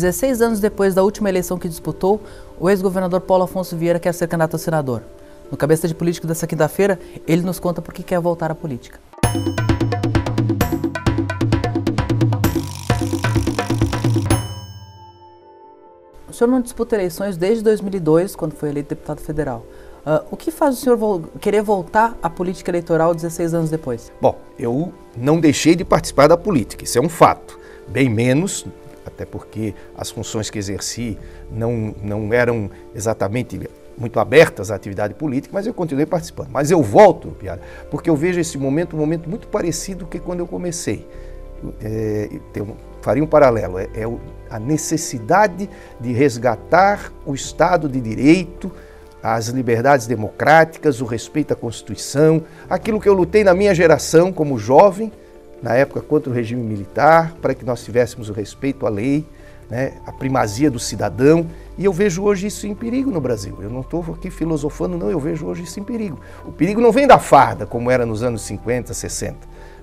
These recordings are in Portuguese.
16 anos depois da última eleição que disputou, o ex-governador Paulo Afonso Vieira quer ser candidato a senador. No Cabeça de Político dessa quinta-feira, ele nos conta por que quer voltar à política. O senhor não disputa eleições desde 2002, quando foi eleito deputado federal. O que faz o senhor querer voltar à política eleitoral 16 anos depois? Bom, eu não deixei de participar da política, isso é um fato. Bem menos, até porque as funções que exerci não eram exatamente muito abertas à atividade política, mas eu continuei participando. Mas eu volto, Piara, porque eu vejo esse momento um momento muito parecido que quando eu comecei. Faria um paralelo, a necessidade de resgatar o Estado de Direito, as liberdades democráticas, o respeito à Constituição, aquilo que eu lutei na minha geração como jovem, na época contra o regime militar, para que nós tivéssemos o respeito à lei, né, a primazia do cidadão, e eu vejo hoje isso em perigo no Brasil. Eu não estou aqui filosofando, não, eu vejo hoje isso em perigo. O perigo não vem da farda, como era nos anos 50, 60,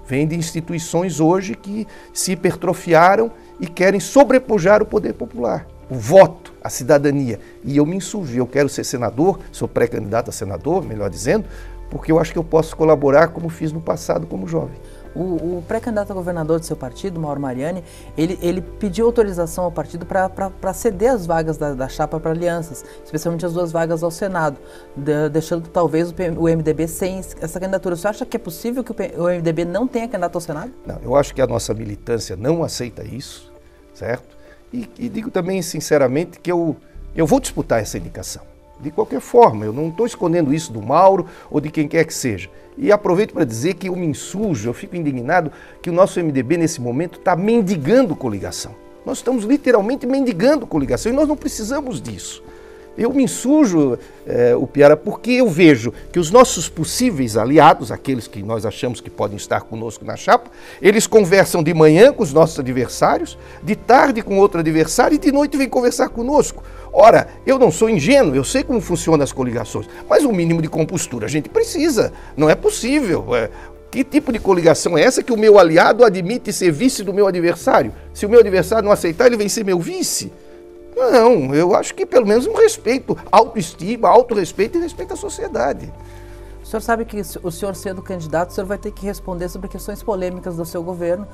vem de instituições hoje que se hipertrofiaram e querem sobrepujar o poder popular, o voto, a cidadania. E eu me insurgi, eu quero ser senador, sou pré-candidato a senador, melhor dizendo, porque eu acho que eu posso colaborar como fiz no passado como jovem. O pré-candidato a governador do seu partido, Mauro Mariani, ele pediu autorização ao partido para ceder as vagas da chapa para alianças, especialmente as 2 vagas ao Senado, deixando talvez o MDB sem essa candidatura. Você acha que é possível que o MDB não tenha candidato ao Senado? Não, eu acho que a nossa militância não aceita isso, certo? E digo também sinceramente que eu vou disputar essa indicação. De qualquer forma, eu não estou escondendo isso do Mauro ou de quem quer que seja. E aproveito para dizer que eu me insurjo, eu fico indignado que o nosso MDB nesse momento está mendigando coligação. Nós estamos literalmente mendigando coligação e nós não precisamos disso. Eu me insurjo, Piara, porque eu vejo que os nossos possíveis aliados, aqueles que nós achamos que podem estar conosco na chapa, eles conversam de manhã com os nossos adversários, de tarde com outro adversário e de noite vêm conversar conosco. Ora, eu não sou ingênuo, eu sei como funcionam as coligações, mas um mínimo de compostura a gente precisa, não é possível. Que tipo de coligação é essa que o meu aliado admite ser vice do meu adversário? Se o meu adversário não aceitar, ele vem ser meu vice? Não, eu acho que pelo menos um respeito, autoestima, autorrespeito e respeito à sociedade. O senhor sabe que o senhor sendo candidato, o senhor vai ter que responder sobre questões polêmicas do seu governo,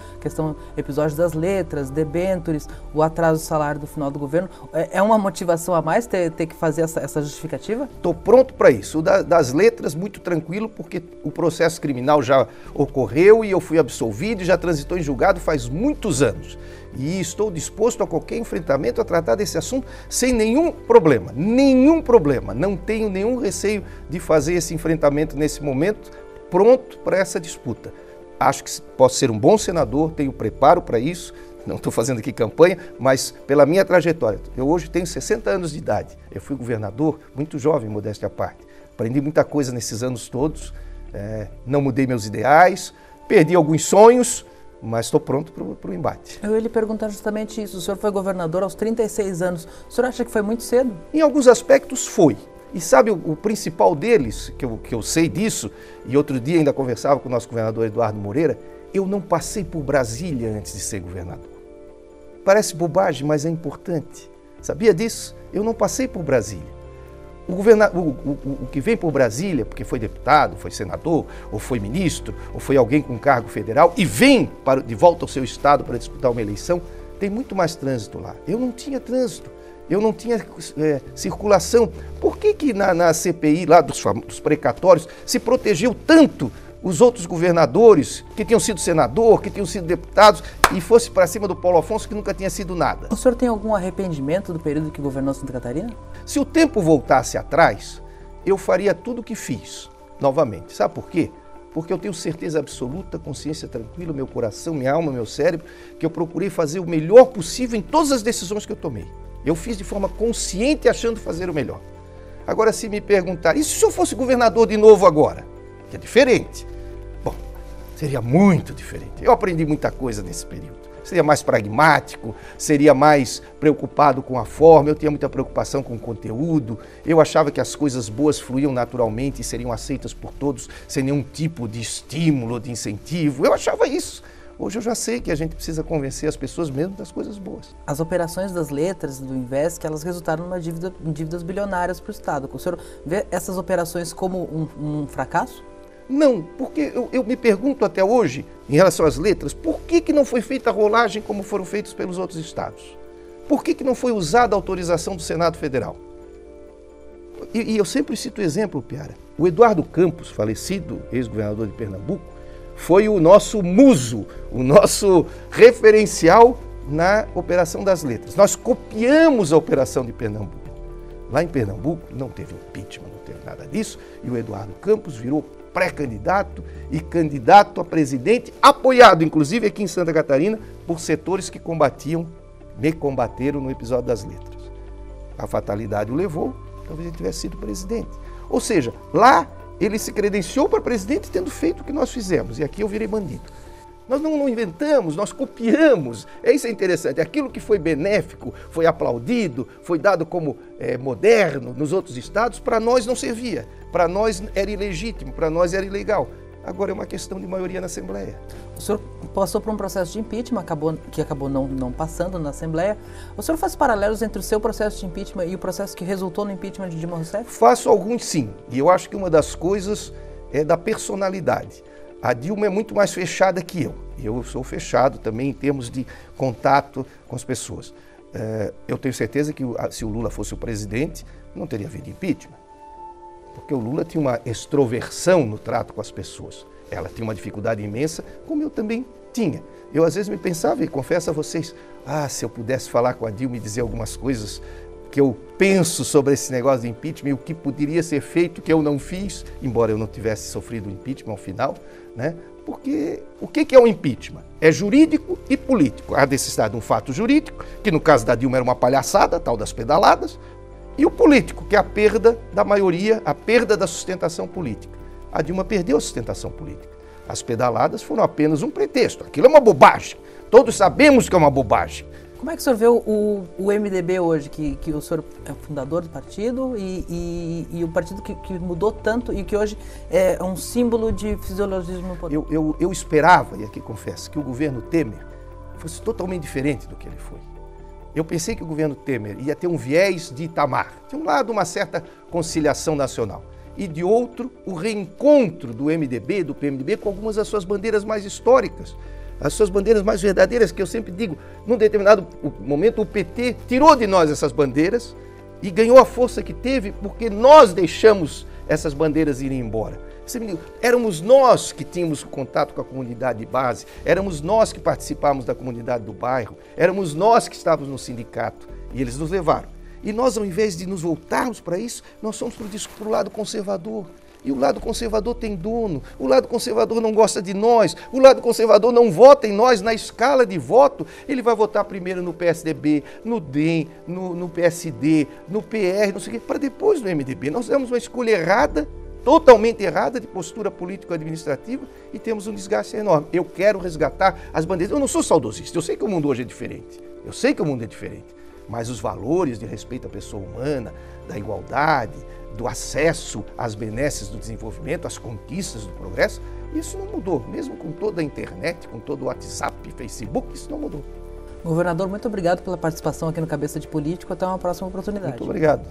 episódios das letras, debêntures, o atraso do salário do final do governo. É uma motivação a mais ter que fazer essa justificativa? Estou pronto para isso. Das letras, muito tranquilo, porque o processo criminal já ocorreu e eu fui absolvido e já transitou em julgado faz muitos anos. E estou disposto a qualquer enfrentamento a tratar desse assunto sem nenhum problema. Nenhum problema. Não tenho nenhum receio de fazer esse enfrentamento nesse momento, pronto para essa disputa. Acho que posso ser um bom senador, tenho preparo para isso. Não estou fazendo aqui campanha, mas pela minha trajetória. Eu hoje tenho 60 anos de idade. Eu fui governador muito jovem, modéstia à parte. Aprendi muita coisa nesses anos todos. Não mudei meus ideais, perdi alguns sonhos, mas estou pronto para o embate. Eu ia lhe perguntar justamente isso. O senhor foi governador aos 36 anos. O senhor acha que foi muito cedo? Em alguns aspectos foi. E sabe o principal deles, que eu sei disso, e outro dia ainda conversava com o nosso governador Eduardo Moreira, eu não passei por Brasília antes de ser governador. Parece bobagem, mas é importante. Sabia disso? Eu não passei por Brasília. O que vem por Brasília, porque foi deputado, foi senador, ou foi ministro, ou foi alguém com cargo federal, e vem de volta ao seu estado para disputar uma eleição, tem muito mais trânsito lá. Eu não tinha trânsito, eu não tinha circulação. Por que na CPI lá dos precatórios se protegeu tanto os outros governadores que tinham sido senador, que tinham sido deputados, e fosse para cima do Paulo Afonso, que nunca tinha sido nada? O senhor tem algum arrependimento do período que governou Santa Catarina? Se o tempo voltasse atrás, eu faria tudo o que fiz, novamente. Sabe por quê? Porque eu tenho certeza absoluta, consciência tranquila, meu coração, minha alma, meu cérebro, que eu procurei fazer o melhor possível em todas as decisões que eu tomei. Eu fiz de forma consciente, achando fazer o melhor. Agora, se me perguntar, e se eu fosse governador de novo agora? Que é diferente. Bom, seria muito diferente. Eu aprendi muita coisa nesse período. Seria mais pragmático, seria mais preocupado com a forma, eu tinha muita preocupação com o conteúdo, eu achava que as coisas boas fluíam naturalmente e seriam aceitas por todos, sem nenhum tipo de estímulo, de incentivo, eu achava isso. Hoje eu já sei que a gente precisa convencer as pessoas mesmo das coisas boas. As operações das letras do Invesc, elas resultaram em dívidas bilionárias para o Estado. O senhor vê essas operações como um fracasso? Não, porque eu me pergunto até hoje, em relação às letras, por que não foi feita a rolagem como foram feitos pelos outros estados? Por que não foi usada a autorização do Senado Federal? E eu sempre cito o exemplo, Piara. O Eduardo Campos, falecido ex-governador de Pernambuco, foi o nosso muso, o nosso referencial na operação das letras. Nós copiamos a operação de Pernambuco. Lá em Pernambuco não teve impeachment, não teve nada disso, e o Eduardo Campos virou pré-candidato e candidato a presidente, apoiado, inclusive aqui em Santa Catarina, por setores que me combateram no episódio das letras. A fatalidade o levou, talvez ele tivesse sido presidente. Ou seja, lá ele se credenciou para presidente tendo feito o que nós fizemos, e aqui eu virei bandido. Nós não inventamos, nós copiamos. Isso é interessante. Aquilo que foi benéfico, foi aplaudido, foi dado como moderno nos outros estados, para nós não servia. Para nós era ilegítimo, para nós era ilegal. Agora é uma questão de maioria na Assembleia. O senhor passou por um processo de impeachment, que acabou não passando na Assembleia. O senhor faz paralelos entre o seu processo de impeachment e o processo que resultou no impeachment de Dilma Rousseff? Faço alguns sim. E eu acho que uma das coisas é da personalidade. A Dilma é muito mais fechada que eu. Eu sou fechado também em termos de contato com as pessoas. Eu tenho certeza que se o Lula fosse o presidente, não teria havido impeachment. Porque o Lula tinha uma extroversão no trato com as pessoas. Ela tinha uma dificuldade imensa, como eu também tinha. Eu às vezes me pensava, e confesso a vocês, se eu pudesse falar com a Dilma e dizer algumas coisas que eu penso sobre esse negócio de impeachment e o que poderia ser feito que eu não fiz, embora eu não tivesse sofrido o impeachment ao final, né? Porque o que é um impeachment? É jurídico e político. Há necessidade de um fato jurídico, que no caso da Dilma era uma palhaçada, tal das pedaladas, e o político, que é a perda da maioria, a perda da sustentação política. A Dilma perdeu a sustentação política. As pedaladas foram apenas um pretexto. Aquilo é uma bobagem. Todos sabemos que é uma bobagem. Como é que o senhor vê o MDB hoje, que o senhor é fundador do partido e o partido que mudou tanto e que hoje é um símbolo de fisiologismo no poder? Eu esperava, e aqui confesso, que o governo Temer fosse totalmente diferente do que ele foi. Eu pensei que o governo Temer ia ter um viés de Itamar. De um lado, uma certa conciliação nacional. E de outro, o reencontro do MDB, do PMDB, com algumas das suas bandeiras mais históricas. As suas bandeiras mais verdadeiras, que eu sempre digo, num determinado momento o PT tirou de nós essas bandeiras e ganhou a força que teve porque nós deixamos essas bandeiras irem embora. Éramos nós que tínhamos contato com a comunidade de base, éramos nós que participávamos da comunidade do bairro, éramos nós que estávamos no sindicato e eles nos levaram. E nós, ao invés de nos voltarmos para isso, nós fomos para o lado conservador. E o lado conservador tem dono, o lado conservador não gosta de nós, o lado conservador não vota em nós na escala de voto. Ele vai votar primeiro no PSDB, no DEM, no PSD, no PR, não sei o quê, para depois no MDB. Nós demos uma escolha errada, totalmente errada de postura político-administrativa e temos um desgaste enorme. Eu quero resgatar as bandeiras. Eu não sou saudosista, eu sei que o mundo hoje é diferente, mas os valores de respeito à pessoa humana, da igualdade, do acesso às benesses do desenvolvimento, às conquistas do progresso, isso não mudou. Mesmo com toda a internet, com todo o WhatsApp e Facebook, isso não mudou. Governador, muito obrigado pela participação aqui no Cabeça de Político. Até uma próxima oportunidade. Muito obrigado.